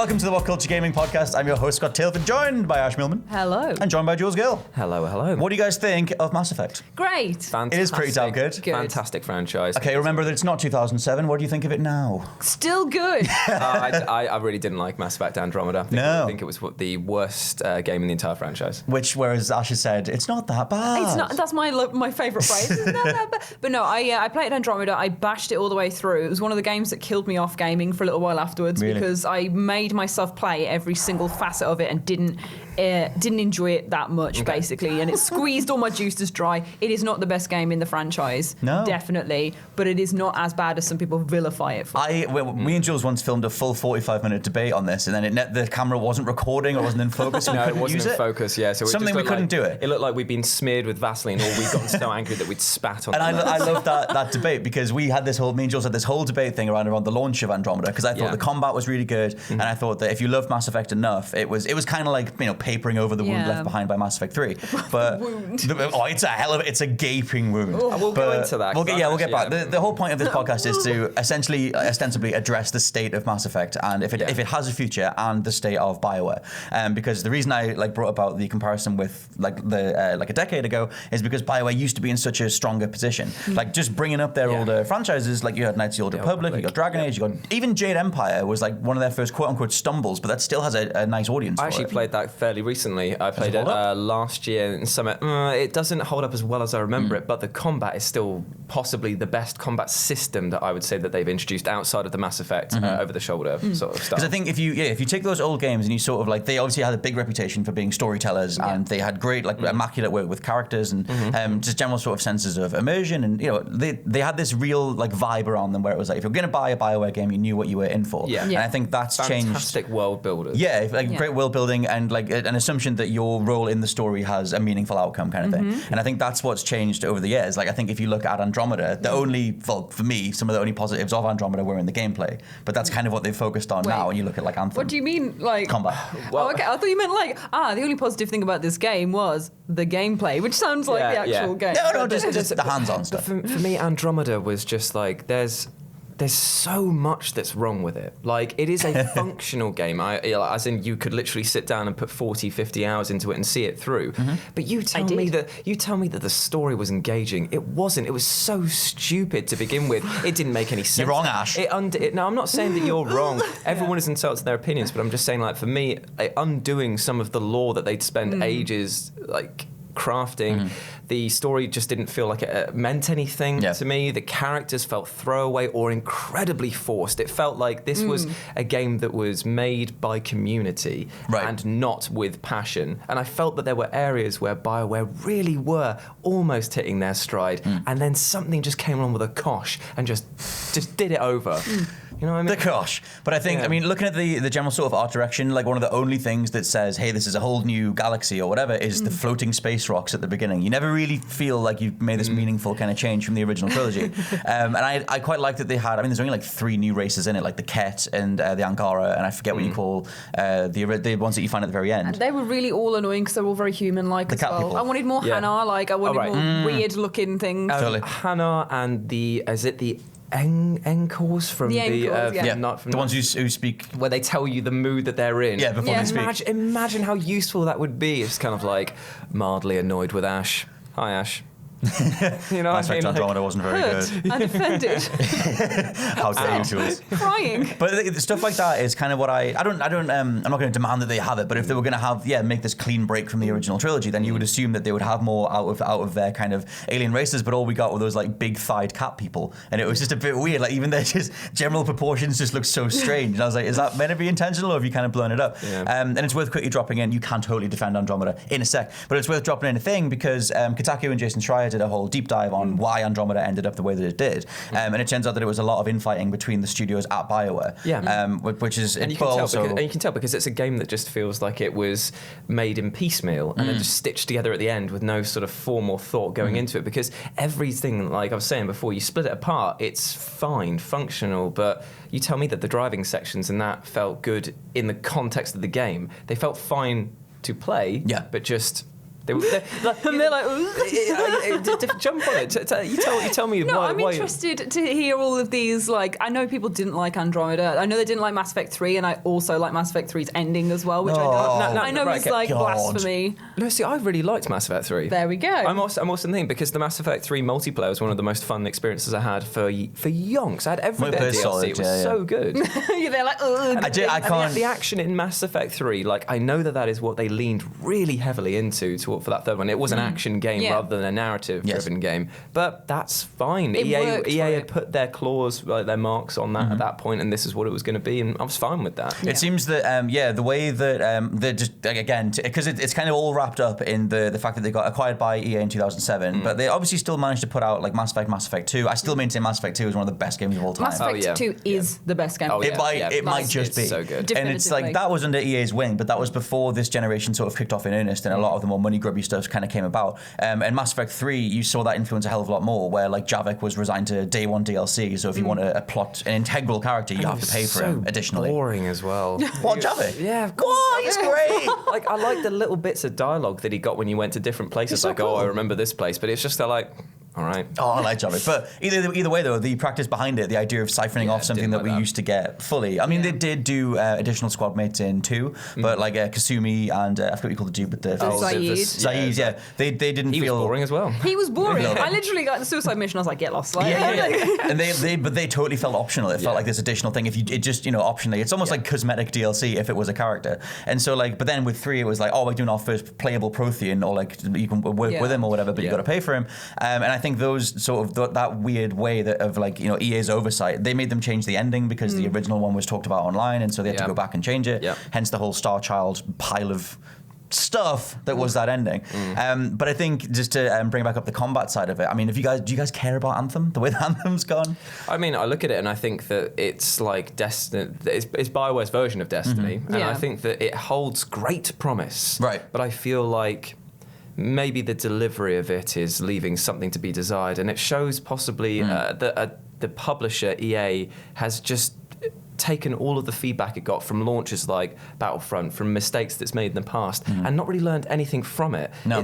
Welcome to the WhatCulture Gaming Podcast. I'm your host, Scott Tilford, joined by Ash Millman. Hello. And joined by Jules Gill. Hello, hello. What do you guys think of Mass Effect? Great. Fantastic. It is pretty damn good. Fantastic franchise. Okay, remember that it's not 2007. What do you think of it now? Still good. I really didn't like Mass Effect Andromeda. I think it was the worst game in the entire franchise. Whereas Ash has said, it's not that bad. It's not. That's my favourite phrase. It's not that bad. But no, I played Andromeda. I bashed it all the way through. It was one of the games that killed me off gaming for a little while afterwards because I made myself play every single facet of it and didn't enjoy it that much, basically. And it squeezed all my juices dry. It is not the best game in the franchise. No. Definitely. But it is not as bad as some people vilify it for. Me and Jules once filmed a full 45-minute debate on this, and then the camera wasn't recording or wasn't in focus. No, it wasn't in focus, yeah. So Something we couldn't do it. It looked like we'd been smeared with Vaseline, or we'd gotten so angry that we'd spat on it. And I love that debate because me and Jules had this whole debate thing around the launch of Andromeda because I thought the combat was really good, and I thought that if you loved Mass Effect enough, it was kind of like papering over the wound left behind by Mass Effect 3. But it's a gaping wound. We'll go into that. We'll get back. The whole point of this podcast is to ostensibly address the state of Mass Effect and if it has a future and the state of Bioware. Because the reason I brought about the comparison with a decade ago is because Bioware used to be in such a stronger position. Just bringing up their older franchises, you had Knights of the Old Republic, you got Dragon Age, you got even Jade Empire was one of their first quote unquote stumbles, but that still has a nice audience. I actually played that fairly recently. I played it last year in summer. It doesn't hold up as well as I remember it, but the combat is still possibly the best combat system that I would say that they've introduced outside of the Mass Effect over the shoulder sort of stuff. Because I think if you take those old games and you sort of they obviously had a big reputation for being storytellers and they had great immaculate work with characters and just general sort of senses of immersion, and they had this real vibe around them where it was if you're going to buy a Bioware game, you knew what you were in for. And I think that's changed. Fantastic world builders. Great world building and an assumption that your role in the story has a meaningful outcome kind of thing. And I think that's what's changed over the years. I think if you look at Andromeda, for me, some of the only positives of Andromeda were in the gameplay, but that's kind of what they've focused on now. And you look at Anthem. What do you mean, combat? Well, okay, I thought you meant the only positive thing about this game was the gameplay, which sounds like the actual game. No, just the hands-on stuff. For me, Andromeda was just there's so much that's wrong with it. It is a functional game. As in, you could literally sit down and put 40, 50 hours into it and see it through. But you tell me that the story was engaging. It wasn't. It was so stupid to begin with. It didn't make any sense. You're wrong, Ash. No, I'm not saying that you're wrong. Everyone is entitled to their opinions, but I'm just saying, for me, undoing some of the lore that they'd spend ages crafting. The story just didn't feel like it meant anything to me. The characters felt throwaway or incredibly forced. It felt like this was a game that was made by community and not with passion. And I felt that there were areas where Bioware really were almost hitting their stride, and then something just came along with a kosh and just did it over. You know what I mean? The kosh. But I think, looking at the general sort of art direction, one of the only things that says, hey, this is a whole new galaxy or whatever, is the floating space rocks at the beginning. You never really feel like you've made this meaningful kind of change from the original trilogy. And I quite like that they had, there's only 3 new races in it, the Ket and the Angara, and I forget what you call the ones that you find at the very end. And they were really all annoying because they're all very human-like as well. People. I wanted more Hannah, I wanted more weird-looking things. Totally. Hannah and the Encores from the ones who speak where they tell you the mood that they're in. Before they speak. Imagine how useful that would be. It's kind of mildly annoyed with Ash. Hi, Ash. Mass Effect Andromeda wasn't very good. And offended. How dare you to us? Crying. But stuff like that is kind of what I'm not going to demand that they have it, but if they were going to make this clean break from the original trilogy, then you would assume that they would have more out of their kind of alien races, but all we got were those big thighed cat people, and it was just a bit weird. Even their just general proportions just looked so strange, and I was like, is that meant to be intentional, or have you kind of blown it up? And it's worth quickly dropping in. You can totally defend Andromeda in a sec, but it's worth dropping in a thing because Kotaku and Jason Schreier did a whole deep dive on why Andromeda ended up the way that it did, and it turns out that it was a lot of infighting between the studios at Bioware, which is and you can tell because it's a game that just feels like it was made in piecemeal and then just stitched together at the end with no sort of form or thought going into it, because everything, like I was saying before, you split it apart, it's fine, functional, but you tell me that the driving sections and that felt good in the context of the game. They felt fine to play, but just And they're like, jump on it. You tell me no, why. I'm interested to hear all of these. Like, I know people didn't like Andromeda. I know they didn't like Mass Effect 3, and I also like Mass Effect 3's ending as well, which I know is like blasphemy. No, see, I really liked Mass Effect 3. There we go. I'm also thinking because the Mass Effect 3 multiplayer was one of the most fun experiences I had for yonks. I had every bit of DLC. Solid, it was so good. They're like, ugh. I can't. The action in Mass Effect 3, like, I know that is what they leaned really heavily into for that third one. It was an action game rather than a narrative-driven game, but that's fine. EA had put their claws, their marks on that at that point, and this is what it was going to be, and I was fine with that. It seems that the way that they're just again because it's kind of all wrapped up in the fact that they got acquired by EA in 2007, but they obviously still managed to put out like Mass Effect 2. I still maintain Mass Effect 2 is one of the best games of all time. Mass Effect 2 is the best game. It might just be. So good. And it's like that was under EA's wing, but that was before this generation sort of kicked off in earnest, and a lot of the more money grubby stuff kind of came about. And Mass Effect 3, you saw that influence a hell of a lot more, where like Javik was resigned to day one DLC. So if you want a plot, an integral character, you have to pay for him additionally. Boring as well. What, Javik? Yeah, of course. He's great. Like, I like the little bits of dialogue that he got when you went to different places. So like, cool. I remember this place, but it's just like, all right. Oh, I like Javik. But either way, though, the practice behind it, the idea of siphoning off something that we used to get fully. I mean, they did do additional squad mates in 2, but like Kasumi and I forgot what you call the dude with the Zaid. Yeah, they didn't he feel was boring as well. He was boring. I literally got the suicide mission. I was like, get lost. Like, and they totally felt optional. It felt like this additional thing. If it just optionally, it's almost like cosmetic DLC if it was a character. And so like, but then with 3, it was like, oh, we're doing our first playable Prothean, or like you can work with him or whatever, but you got to pay for him. And I think those sort of that weird way of like EA's oversight, they made them change the ending because the original one was talked about online, and so they had to go back and change it. Hence the whole Star Child pile of stuff that was that ending. But I think just to bring back up the combat side of it, I mean, do you guys care about Anthem, the way that Anthem's gone? I mean, I look at it and I think that it's like Destiny. It's Bioware's version of Destiny, and I think that it holds great promise. Right. But I feel like maybe the delivery of it is leaving something to be desired, and it shows possibly that the publisher EA has just taken all of the feedback it got from launches like Battlefront, from mistakes that's made in the past, and not really learned anything from it. No.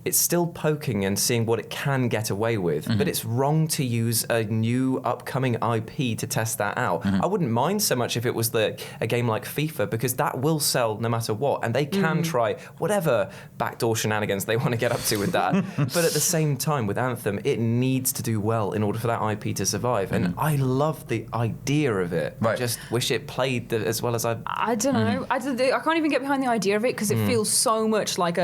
It's still poking and seeing what it can get away with, but it's wrong to use a new upcoming IP to test that out. I wouldn't mind so much if it was a game like FIFA, because that will sell no matter what, and they can try whatever backdoor shenanigans they want to get up to with that. But at the same time, with Anthem, it needs to do well in order for that IP to survive, and I love the idea of it. Right. I just wish it played as well as I don't know. I can't even get behind the idea of it, because it feels so much like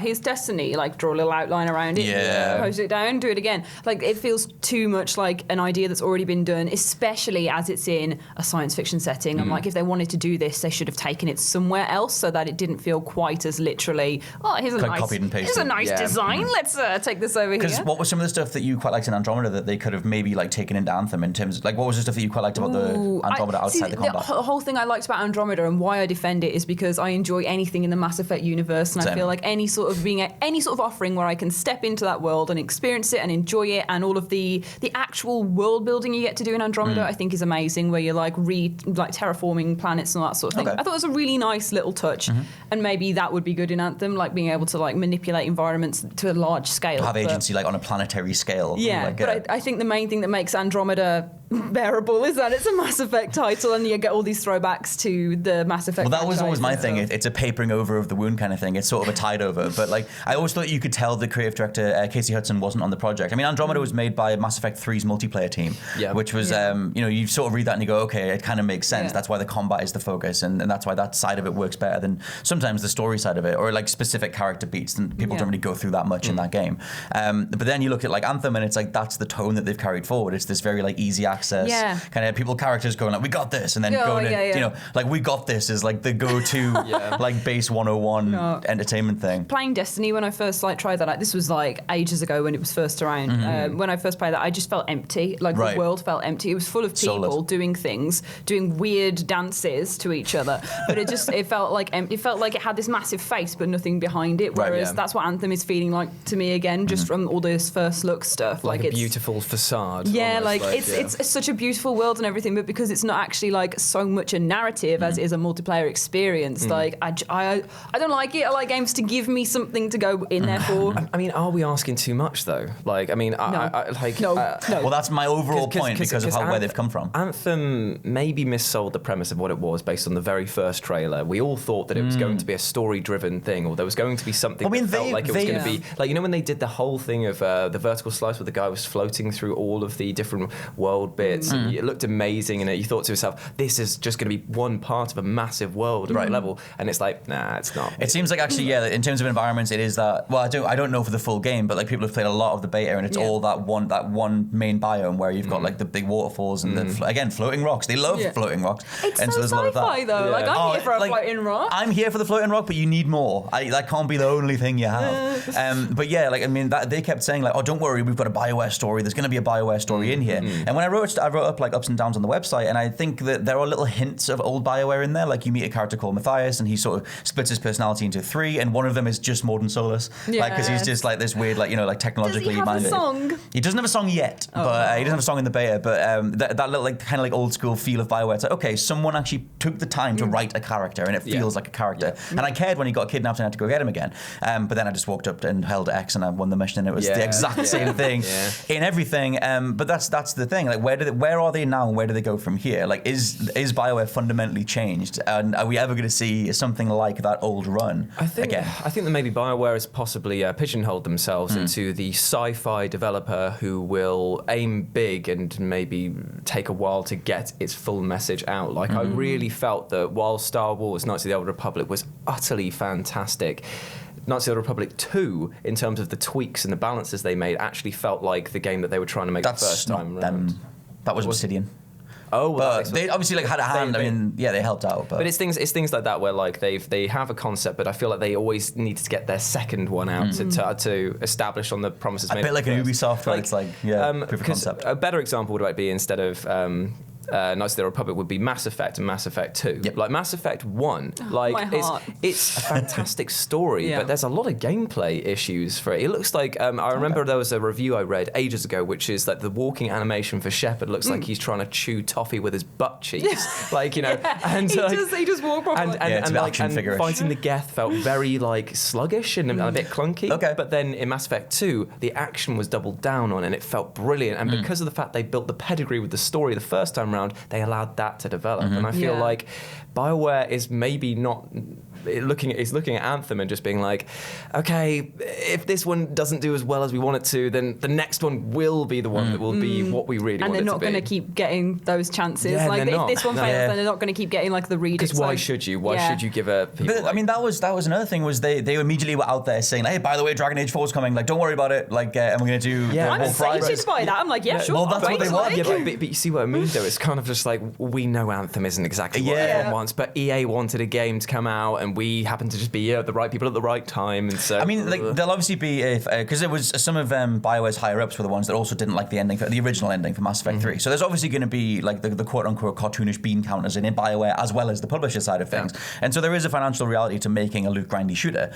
here's Destiny, like draw a little outline around it, post it down, do it again. Like, it feels too much like an idea that's already been done, especially as it's in a science fiction setting. I'm like, if they wanted to do this, they should have taken it somewhere else so that it didn't feel quite as literally, here's a nice design, let's take this over here. Because what was some of the stuff that you quite liked in Andromeda that they could have maybe like taken into Anthem, in terms of, like, what was the stuff that you quite liked about the Andromeda outside the combat? The whole thing I liked about Andromeda, and why I defend it, is because I enjoy anything in the Mass Effect universe, and I feel like any sort of offering where I can step into that world and experience it and enjoy it, and all of the actual world building you get to do in Andromeda, I think is amazing, where you're like terraforming planets and all that sort of thing. I thought it was a really nice little touch, and maybe that would be good in Anthem, like being able to like manipulate environments to a large scale. Have agency like on a planetary scale. Yeah, but I think the main thing that makes Andromeda bearable is that it's a Mass Effect title, and you get all these throwbacks to the Mass Effect. Well, that was always my thing. It's a papering over of the wound kind of thing. It's sort of a tide over. But like, I always thought you could tell the creative director Casey Hudson wasn't on the project. I mean, Andromeda was made by Mass Effect 3's multiplayer team, which was you sort of read that and you go, okay, it kind of makes sense. That's why the combat is the focus, and that's why that side of it works better than sometimes the story side of it, or like specific character beats. And people don't really go through that much in that game. But then you look at like Anthem, and it's like that's the tone that they've carried forward. It's this very like easy access kind of characters going like, we got this, and then like we got this is like the go-to like base 101 entertainment thing. Playing Destiny, when I first like tried that out, this was like ages ago when it was first around. When I first played that, I just felt empty. Like the world felt empty. It was full of people doing things, doing weird dances to each other, but it felt like empty. It felt like it had this massive face but nothing behind it. Whereas that's what Anthem is feeling like to me again, just from all this first look stuff. Like a beautiful facade. Yeah, like it's such a beautiful world and everything, but because it's not actually like so much a narrative as it is a multiplayer experience, like I don't like it. I like games to give me something to go in there for. I mean, are we asking too much though? Like, I mean, No. Well, that's my overall point because of where they've come from. Anthem maybe missold the premise of what it was based on the very first trailer. We all thought that it was going to be a story-driven thing, or there was going to be something that felt like it was going to be like, you know, when they did the whole thing of the vertical slice where the guy was floating through all of the different world bits, and it looked amazing, and you thought to yourself, this is just going to be one part of a massive world at level, and it's like, nah, it's not. It seems like actually, yeah, in terms of environments, it is that. Well, I don't know for the full game, but like people have played a lot of the beta, and it's all that one main biome where you've got like the big waterfalls and again floating rocks. They love floating rocks. It's and so there's a lot of sci-fi that. though. Like I'm here for a floating rock. I'm here for the floating rock, but you need more. That can't be the only thing you have. But yeah, like I mean, they kept saying like, oh, don't worry, we've got a Bioware story. There's going to be a Bioware story in here. And when I wrote up like ups and downs on the website, and I think that there are little hints of old Bioware in there. Like you meet a character called Matthias, and he sort of splits his personality into 3, and one of them is just Morden Solus, like because he's just like this weird, like you know, like technologically minded. Does he have a song? He doesn't have a song yet, but he doesn't have a song in the beta. But that little like kind of like old school feel of Bioware. It's like, okay, someone actually took the time to write a character, and it feels like a character. And I cared when he got kidnapped and I had to go get him again. But then I just walked up and held X and I won the mission, and it was the exact same thing in everything. But that's the thing. Like, where are they now, and where do they go from here? Like, is Bioware fundamentally changed, and are we ever going to see something like that old run again? I think that maybe Bioware has possibly pigeonholed themselves into the sci-fi developer who will aim big and maybe take a while to get its full message out. Like, I really felt that while Star Wars Knights of the Old Republic was utterly fantastic, Knights of the Old Republic 2, in terms of the tweaks and the balances they made, actually felt like the game that they were trying to make the first time around. That was Obsidian. Oh, well, but they obviously like had a hand. I mean, yeah, they helped out. But it's things like that where like they have a concept, but I feel like they always need to get their second one out to establish on the promises made. A bit like an Ubisoft, where it's like proof of concept. A better example would be instead of Knights of the Republic would be Mass Effect and Mass Effect 2. Yep. Like Mass Effect 1, like it's a fantastic story, but there's a lot of gameplay issues for it. It looks like I remember there was a review I read ages ago, which is that the walking animation for Shepard looks like he's trying to chew toffee with his butt cheeks, like you know. And he just walk properly. And fighting the Geth felt very like sluggish and a bit clunky. Okay. But then in Mass Effect 2, the action was doubled down on, and it felt brilliant. And because of the fact they built the pedigree with the story the first time around, they allowed that to develop. And I feel like Bioware is maybe not looking at Anthem and just being like, okay, if this one doesn't do as well as we want it to, then the next one will be the one that will be what we really want it to be. And they're not going to keep getting those chances. Yeah, like if this one fails, then they're not going to keep getting like the read. Because why should you? Why should you give a people? But, I mean, that was another thing, was they immediately were out there saying, hey, by the way, Dragon Age 4 is coming. Like, don't worry about it. Like, and we're going to do I'm excited by that. I'm like, sure. Well, that's what they want. Yeah, but you see what I mean, though? It's kind of just like, we know Anthem isn't exactly what everyone wants, but EA wanted a game to come out, and we happen to just be the right people at the right time. And so, I mean, like, there'll obviously be, because it was some of Bioware's higher-ups were the ones that also didn't like the ending, the original ending for Mass Effect 3. So there's obviously going to be like the quote-unquote cartoonish bean counters in Bioware, as well as the publisher side of things. And so there is a financial reality to making a loot grindy shooter.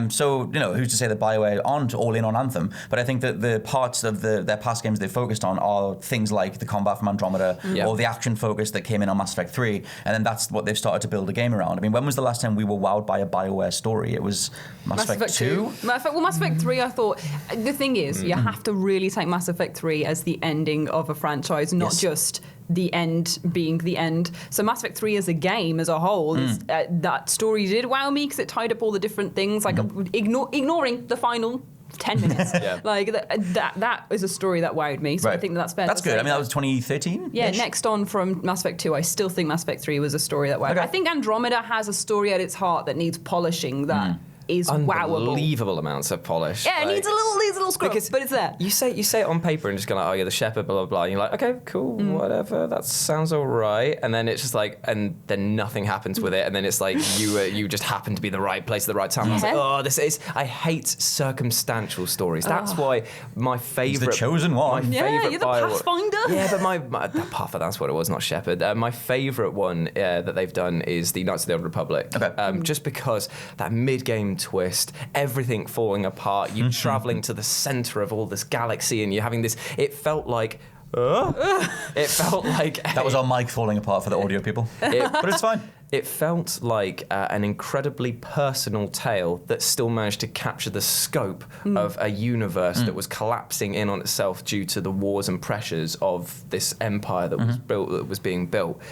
So, you know, who's to say that Bioware aren't all in on Anthem? But I think that the parts of their past games they've focused on are things like the combat from Andromeda or the action focus that came in on Mass Effect 3, and then that's what they've started to build a game around. I mean, when was the last time we were wowed by a Bioware story? It was Mass Effect 2? Mass Effect 3, I thought, the thing is, you have to really take Mass Effect 3 as the ending of a franchise, not just the end being the end. So Mass Effect 3 as a game as a whole, that story did wow me because it tied up all the different things, like ignoring the final 10 minutes. Like that is a story that wowed me. So I think that's fair. That's good. I mean, that was 2013. Yeah. Next on from Mass Effect 2, I still think Mass Effect 3 was a story that wowed. I think Andromeda has a story at its heart that needs polishing. That is wowable. Unbelievable amounts of polish. Yeah, it needs a little scrub, but it's there. You say it on paper and just go like, oh yeah, the shepherd, blah blah blah. And you're like, okay, cool, whatever, that sounds all right. And then it's just like, and then nothing happens with it. And then it's like you just happen to be the right place at the right time. I was like, oh, I hate circumstantial stories. That's why my favorite, the chosen one. You're the Pathfinder. Yeah, but my Pathfinder, that's what it was, not shepherd. My favorite one that they've done is the Knights of the Old Republic. Okay. Just because that mid-game twist, everything falling apart, you traveling to the center of all this galaxy, and you're having this. It felt like It felt like That was our mic falling apart for the audio people. But it's fine. It felt like an incredibly personal tale that still managed to capture the scope of a universe that was collapsing in on itself due to the wars and pressures of this empire that was built, that was being built.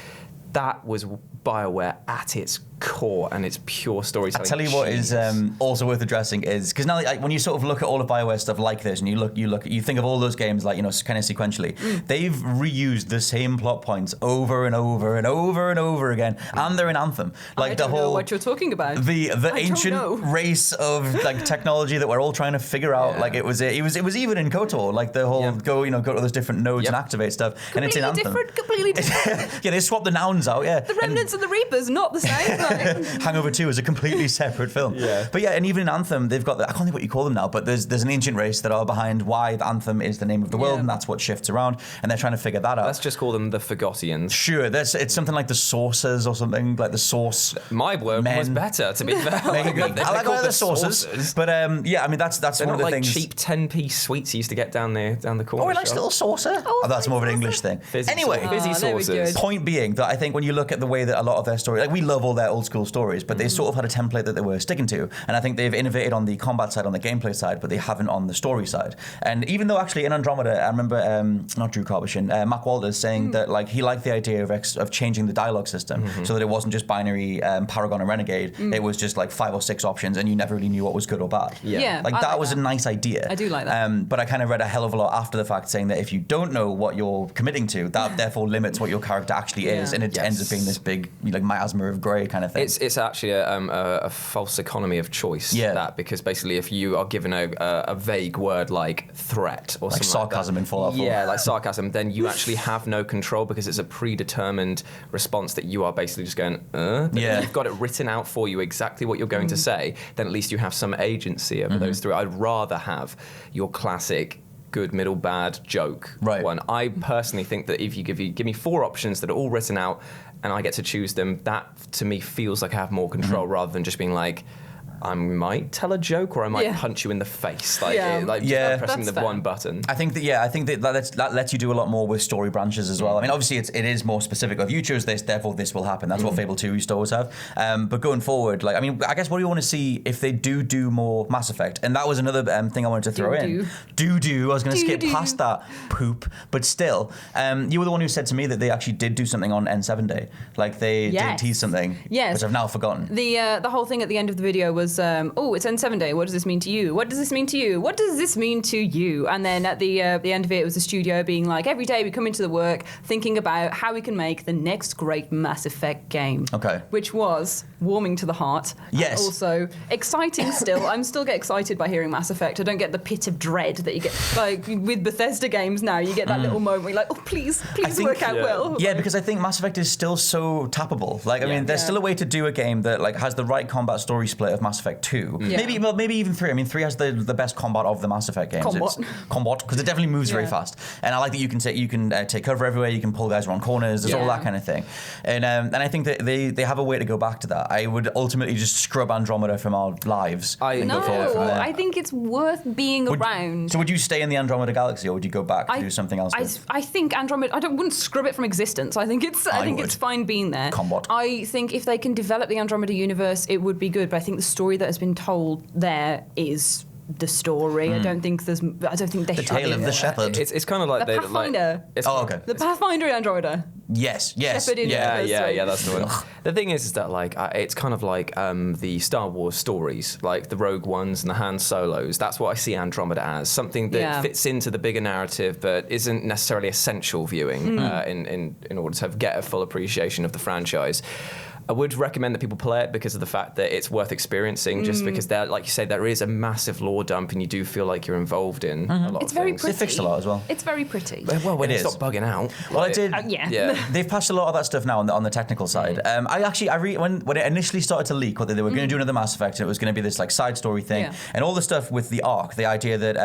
That was Bioware at its core, and it's pure storytelling. I tell you what is also worth addressing is because now when you sort of look at all of Bioware stuff like this, and you think of all those games like kind of sequentially, they've reused the same plot points over and over and over and over again, and they're in Anthem. Like I don't know what you're talking about. The ancient race of like technology that we're all trying to figure out. Yeah. Like it was even in KOTOR, like the whole go to those different nodes and activate stuff, and it's in Anthem. Completely different. Yeah, they swapped the nouns out. Yeah, The Remnants and the Reapers, not the same. Hangover 2 is a completely separate film. Yeah. But yeah, and even in Anthem, they've got I can't think what you call them now, but there's an ancient race that are behind why the Anthem is the name of the world, and that's what shifts around, and they're trying to figure that out. Let's just call them the Forgottians. Sure, it's something like the Sources or something, like the Source. My word Men. was better, to be fair. Maybe. I like all the Sources. But yeah, I mean that's They're one of not the like things. cheap 10p sweets you used to get down the corner. Oh, a nice little saucer. Oh, that's more of an English thing. Fizzy Anyway, fizzy there we sauces. go. point being that I think when you look at the way that a lot of their stories, like we love all their old school stories, but they sort of had a template that they were sticking to, and I think they've innovated on the combat side, on the gameplay side, but they haven't on the story side. And even though actually in Andromeda, I remember not Drew Carbishin, Mac Walters saying that like he liked the idea of changing the dialogue system so that it wasn't just binary Paragon and Renegade, it was just like 5 or 6 options, and you never really knew what was good or bad. Yeah, like I that like was that. a nice idea. I do like that. But I kind of read a hell of a lot after the fact saying that if you don't know what you're committing to, that therefore limits what your character actually is, and it ends up being this big like miasma of grey kind of thing. It's actually a false economy of choice. That because basically if you are given a vague word like threat or like something sarcasm like in Fallout 4. Yeah, like sarcasm, then you actually have no control because it's a predetermined response that you are basically just going, Yeah. You've got it written out for you exactly what you're going to say, then at least you have some agency over those three. I'd rather have your classic good, middle, bad joke one. I personally think that if you give me 4 options that are all written out and I get to choose them, that to me feels like I have more control rather than just being like, I might tell a joke or I might punch you in the face, pressing That's the fair. one button. I think that lets you do a lot more with story branches as well. I mean, obviously it is more specific. If you chose this, therefore this will happen. That's what Fable 2 used to always have. But going forward, like I mean, I guess what do you want to see if they do more Mass Effect? And that was another thing I wanted to throw in. I was going to skip past that poop, but still, you were the one who said to me that they actually did do something on N7 Day. Like they did tease something, which I've now forgotten. The whole thing at the end of the video was, it's N7 Day. What does this mean to you? What does this mean to you? What does this mean to you? And then at the end of it was the studio being like, every day we come into the work thinking about how we can make the next great Mass Effect game. Okay. Which was warming to the heart. Yes. And also exciting still. I'm still get excited by hearing Mass Effect. I don't get the pit of dread that you get like with Bethesda games now. You get that little moment where you're like, oh, please work out well. Yeah, because I think Mass Effect is still so tappable. Like, I mean, there's still a way to do a game that like has the right combat story split of Mass Effect 2. Yeah. Maybe even 3. I mean, 3 has the best combat of the Mass Effect games. Combat, because it definitely moves very fast. And I like that you can take cover everywhere. You can pull guys around corners. There's all that kind of thing. And I think that they have a way to go back to that. I would ultimately just scrub Andromeda from our lives. I think it's worth being around. So would you stay in the Andromeda galaxy, or would you go back and do something else? I think Andromeda. wouldn't scrub it from existence. I think it's fine being there. Combat. I think if they can develop the Andromeda universe, it would be good. But I think the story that has been told there is the story. I don't think they the tale of the shepherd. It's kind of like the Pathfinder. Okay. The Pathfinder in Andromeda. Yes. Shepherd in yeah, that's the one. The thing is that like it's kind of like the Star Wars stories, like the Rogue Ones and the Han Solos. That's what I see Andromeda as, something that fits into the bigger narrative, but isn't necessarily essential viewing in order to get a full appreciation of the franchise. I would recommend that people play it because of the fact that it's worth experiencing, just because there, like you say, there is a massive lore dump and you do feel like you're involved in a lot of very things. pretty. They fixed a lot as well. It's very pretty. Well, when It it is. stopped bugging out. Well, I did. Yeah. They've patched a lot of that stuff now on the technical side. When it initially started to leak, whether they were going to do another Mass Effect, and it was going to be this like side story thing, and all the stuff with the Ark, the idea that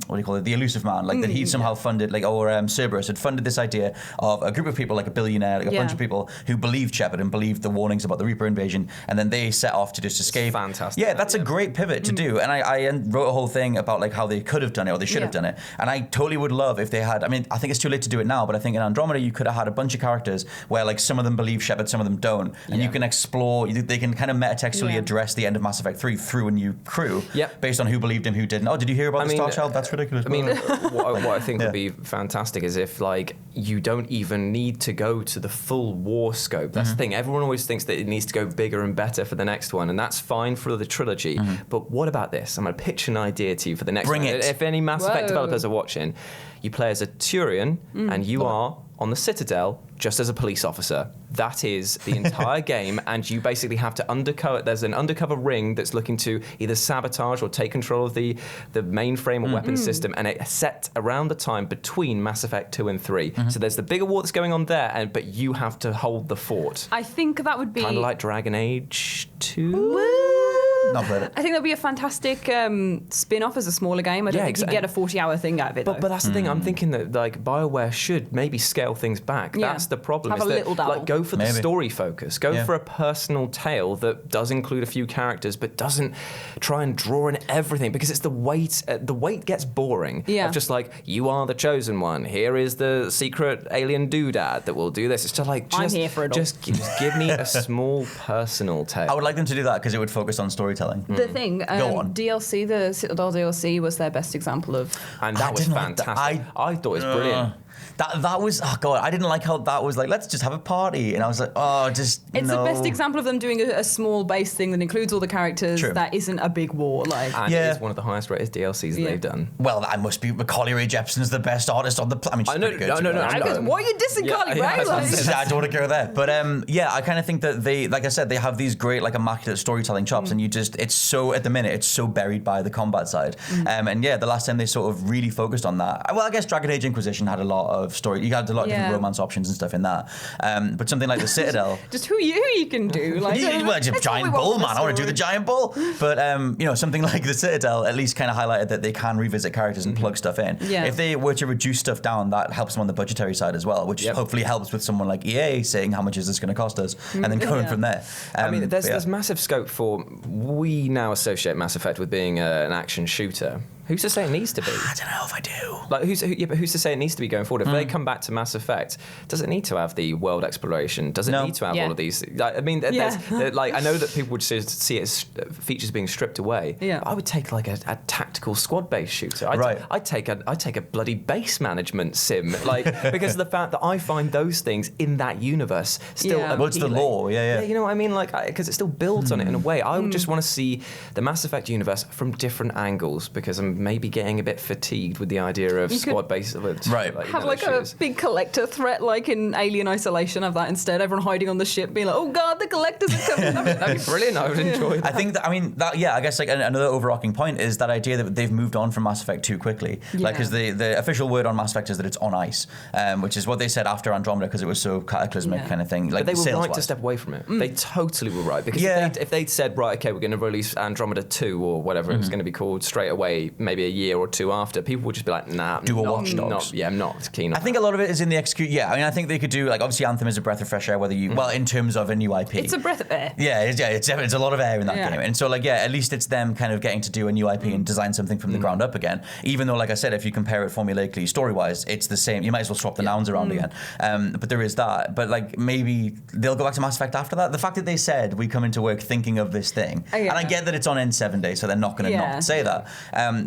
what do you call it, the Elusive Man, like that he'd somehow funded, like Cerberus had funded this idea of a group of people, like a billionaire, like a bunch of people who believed Shepard and believed the warning warnings about the Reaper invasion, and then they set off to just escape. Fantastic. Yeah, that's a great pivot to do. And I wrote a whole thing about like how they could have done it or they should have done it. And I totally would love if they had. I mean, I think it's too late to do it now, but I think in Andromeda you could have had a bunch of characters where like some of them believe Shepard, some of them don't, and you can explore. They can kind of metatextually address the end of Mass Effect 3 through a new crew, based on who believed him, who didn't. Oh, did you hear about the Star Child? That's ridiculous. I mean, what I think would be fantastic is if like you don't even need to go to the full war scope. That's the thing. Everyone always thinks that it needs to go bigger and better for the next one, and that's fine for the trilogy. But what about this? I'm going to pitch an idea to you for the next one. If any Mass Effect developers are watching, you play as a Turian, and you are on the Citadel just as a police officer. That is the entire game, and you basically have to undercover. There's an undercover ring that's looking to either sabotage or take control of the mainframe or weapons system, and it's set around the time between Mass Effect 2 and 3. So there's the bigger war that's going on there, but you have to hold the fort. I think that would be kind of like Dragon Age 2. Not played it. I think that'd be a fantastic spin-off as a smaller game. I don't think you'd get a 40-hour thing out of it, though. But that's the thing. I'm thinking that like Bioware should maybe scale things back. That's the problem. Have a little dabble. Like, go for the story focus. Go for a personal tale that does include a few characters, but doesn't try and draw in everything, because it's the weight. The weight gets boring. Of just like, you are the chosen one. Here is the secret alien doodad that will do this. It's just like, I'm here for it all. Just give me a small personal tale. I would like them to do that because it would focus on storytelling. The thing, DLC, the Citadel DLC was their best example of... And that was fantastic. I thought it was brilliant. That was, oh God, I didn't like how that was like, let's just have a party. And I was like, oh, just It's the best example of them doing a small base thing that includes all the characters that isn't a big war. Like, and it is one of the highest rated DLCs that they've done. Well, that must be, Macaulay Ray Jepsen's the best artist on the planet. I mean, she's pretty good. No. Why are you dissing Carly Ray? I don't want to go there. But I kind of think that they, like I said, they have these great, like, immaculate storytelling chops, and it's so, at the minute, it's so buried by the combat side. And the last time they sort of really focused on that, well, I guess Dragon Age Inquisition had a lot of story. You had a lot of different romance options and stuff in that. But something like the Citadel... Just who you can do. Like, well, just giant bull, man. I want to do the giant bull. But, something like the Citadel at least kind of highlighted that they can revisit characters and plug stuff in. Yeah. If they were to reduce stuff down, that helps them on the budgetary side as well, which hopefully helps with someone like EA saying, how much is this going to cost us? And then going from there. I mean, there's massive scope for... We now associate Mass Effect with being an action shooter. Who's to say it needs to be? I don't know if I do. Like, but who's to say it needs to be going forward? If they come back to Mass Effect, does it need to have the world exploration? Does it need to have all of these? Like, I mean, I know that people would see it as features being stripped away. Yeah. But I would take like a tactical squad-based shooter. I'd take a bloody base management sim, like, because of the fact that I find those things in that universe still appealing. Well, it's the lore, yeah. You know what I mean? Like, because it still builds on it in a way. I would just want to see the Mass Effect universe from different angles, because I'm maybe getting a bit fatigued with the idea of squad-based. Have like a big collector threat, like in Alien Isolation, have that instead. Everyone hiding on the ship, being like, "Oh God, the collectors are coming!" That'd be brilliant. I would enjoy that. I think that. I mean, I guess like another overarching point is that idea that they've moved on from Mass Effect too quickly. Like, because the official word on Mass Effect is that it's on ice, which is what they said after Andromeda, because it was so cataclysmic kind of thing. Like, but they were right to step away from it. They totally were right, because if they'd said, right, okay, we're going to release Andromeda 2 or whatever it was going to be called straight away, maybe a year or two after, people would just be like, nah, do a Watch Dogs. I'm not keen on I think a lot of it is in the execute. Yeah, I mean, I think they could do, like, obviously Anthem is a breath of fresh air, whether you, well, in terms of a new IP. It's a breath of air. Yeah, it's a lot of air in that game. And so, like, at least it's them kind of getting to do a new IP and design something from the ground up again. Even though, like I said, if you compare it formulaically, story-wise, it's the same. You might as well swap the nouns around again. But there is that. But, like, maybe they'll go back to Mass Effect after that. The fact that they said, we come into work thinking of this thing. And I get that it's on N7 Day, so they're not going to not say that.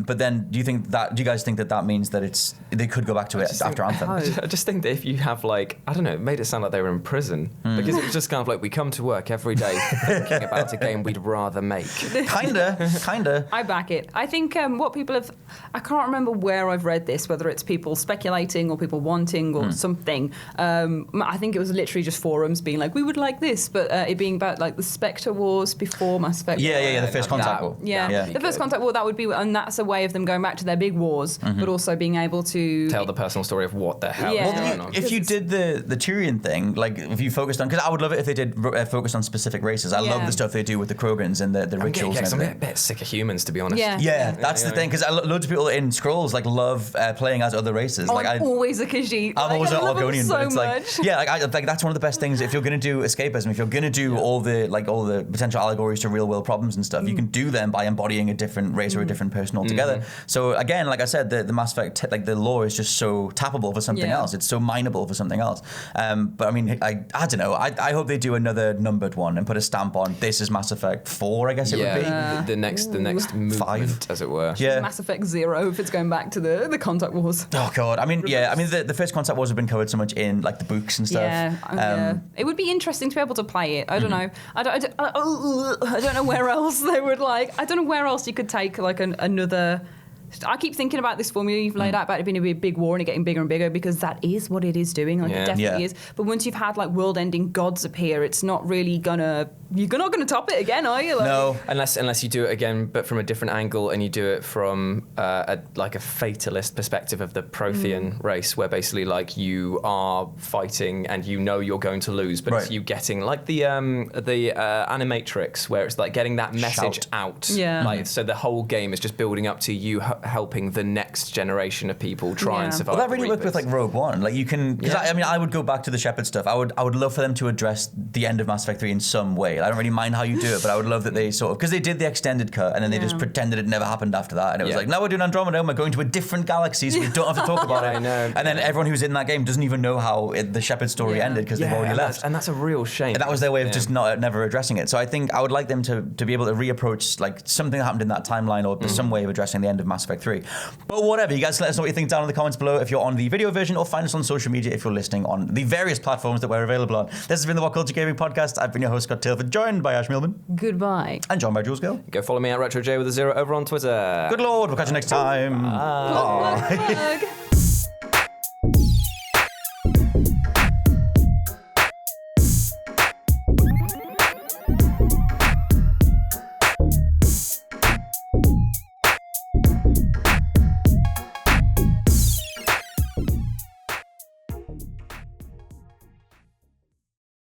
But then, do you guys think that means that they could go back to it after Anthem? I just think that if you have, like, I don't know, it made it sound like they were in prison, because it was just kind of like, we come to work every day thinking about a game we'd rather make. Kinda. I back it. I think what people have, I can't remember where I've read this, whether it's people speculating or people wanting or something. I think it was literally just forums being like, we would like this, but it being about like the Spectre Wars before Mass Effect. Yeah, the First Contact War. The First Contact War, that would be, and that's a way way of them going back to their big wars, but also being able to tell the personal story of what the hell Yeah. is going Well, on. if you did the Tyrion thing, like if you focused on, because I would love it if they did focus on specific races. I love Yeah. the stuff they do with the Krogans and the rituals and I'm everything. a bit sick of humans, to be honest. Yeah. Yeah, that's the thing. Because loads of people in Scrolls like love playing as other races. Like I'm always a Khajiit. I'm always an I love them Argonian, so but it's much. like, yeah, like that's one of the best things. If you're going to do escapism, if you're going to do all the potential allegories to real world problems and stuff, you can do them by embodying a different race or a different person altogether. So again, like I said, the Mass Effect, like the lore is just so tappable for something else. It's so mineable for something else. But I mean, I don't know. I hope they do another numbered one and put a stamp on this is Mass Effect 4. I guess it would be the next movement, 5, as it were. Yeah. Mass Effect 0 if it's going back to the Contact Wars. Oh god. I mean, the first Contact Wars have been covered so much in like the books and stuff. Yeah, it would be interesting to be able to play it. I don't know. I don't know where else they would like. I don't know where else you could take like another. I keep thinking about this formula you've laid out about it being a big war and it getting bigger and bigger because that is what it is doing. Like it definitely is. But once you've had like world-ending gods appear, it's not really gonna. You're not gonna top it again, are you? Like, No, unless you do it again, but from a different angle, and you do it from a fatalist perspective of the Prothean race, where basically like you are fighting and you know you're going to lose, but it's you getting like the Animatrix, where it's like getting that message out. Yeah. Like so, the whole game is just building up to you helping the next generation of people try and survive. Well, that really worked with like Rogue One. Like you can, because I mean, I would go back to the Shepard stuff. I would love for them to address the end of Mass Effect 3 in some way. I don't really mind how you do it, but I would love that they sort of, because they did the extended cut and then they just pretended it never happened after that, and it was like, now we're doing Andromeda, and we're going to a different galaxy, so we don't have to talk about it. I know. And then everyone who's in that game doesn't even know how the Shepard story ended because they've already left. And that's a real shame. And that was their way of just never addressing it. So I think I would like them to be able to reapproach like something that happened in that timeline or some way of addressing the end of Mass Effect 3. But whatever, you guys let us know what you think down in the comments below if you're on the video version, or find us on social media if you're listening on the various platforms that we're available on. This has been the WhatCulture Gaming Podcast. I've been your host, Scott Tilford, joined by Ash Millman. Goodbye. And joined by Jules Gill. Go follow me at RetroJ with a 0 over on Twitter. Good Lord, we'll catch you next time. Plug.